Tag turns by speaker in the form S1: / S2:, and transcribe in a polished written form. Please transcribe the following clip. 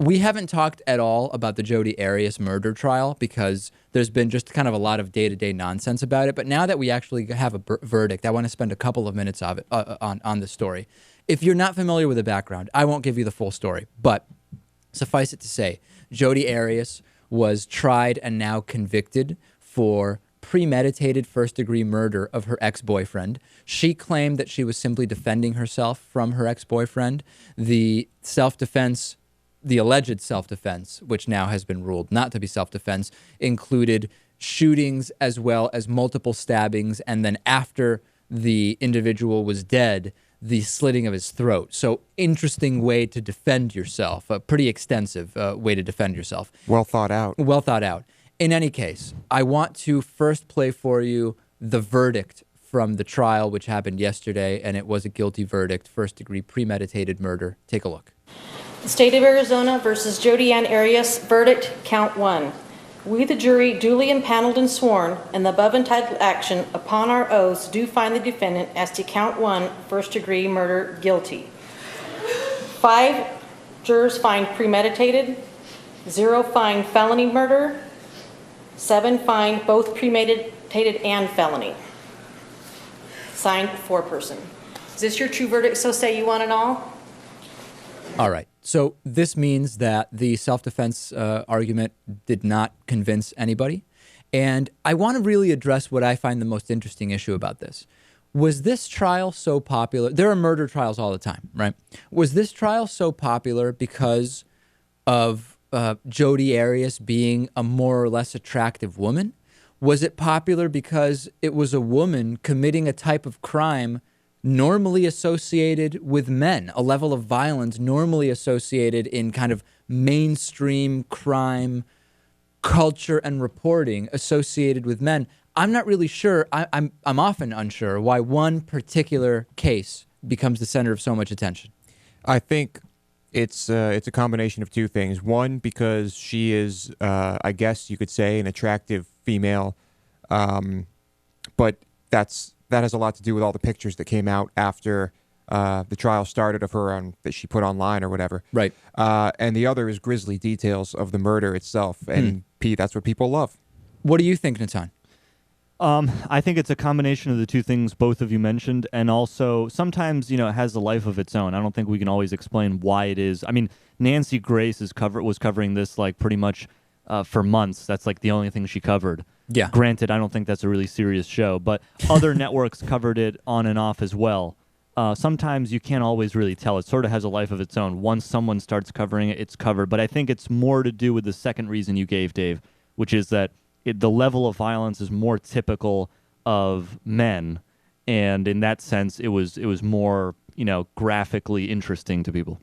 S1: We haven't talked at all about the Jodi Arias murder trial because there's been just kind of a lot of day-to-day nonsense about it. But now that we actually have a verdict, I want to spend a couple of minutes of it on the story. If you're not familiar with the background, I won't give you the full story. But suffice it to say, Jodi Arias was tried and now convicted for premeditated first-degree murder of her ex-boyfriend. She claimed that she was simply defending herself from her ex-boyfriend. The alleged self-defense, which now has been ruled not to be self-defense, included shootings as well as multiple stabbings, and then after the individual was dead, the slitting of his throat. So interesting way to defend yourself, a pretty extensive way to defend yourself.
S2: Well thought out.
S1: Well thought out. In any case, I want to first play for you the verdict from the trial, which happened yesterday, and it was a guilty verdict, first-degree premeditated murder. Take a look.
S3: The State of Arizona versus Jodi Arias, verdict, count 1. We, the jury, duly impaneled and sworn, in the above entitled action, upon our oaths, do find the defendant as to count 1, first-degree murder, guilty. 5 jurors find premeditated, 0 find felony murder, 7 find both premeditated and felony. Signed, foreperson. Is this your true verdict, so say you want it all?
S1: All right. So this means that the self-defense argument did not convince anybody. And I want to really address what I find the most interesting issue about this. Was this trial so popular? There are murder trials all the time, right? Was this trial so popular because of Jodi Arias being a more or less attractive woman? Was it popular because it was a woman committing a type of crime normally associated with men, a level of violence normally associated in kind of mainstream crime culture and reporting associated with men? I'm not really sure. I'm often unsure why one particular case becomes the center of so much attention.
S2: I think it's a combination of two things. One, because she is, I guess you could say, an attractive female, but that has a lot to do with all the pictures that came out after the trial started of her that she put online or whatever.
S1: Right.
S2: And the other is grisly details of the murder itself. And Pete, that's what people love.
S1: What do you think, Natan?
S4: I think it's a combination of the two things both of you mentioned, and also sometimes, it has a life of its own. I don't think we can always explain why it is. I mean, Nancy Grace was covering this like pretty much for months. That's like the only thing she covered.
S1: Yeah.
S4: Granted, I don't think that's a really serious show, but other networks covered it on and off as well. Sometimes you can't always really tell. It sort of has a life of its own. Once someone starts covering it, it's covered. But I think it's more to do with the second reason you gave, Dave, which is that the level of violence is more typical of men, and in that sense, it was more graphically interesting to people.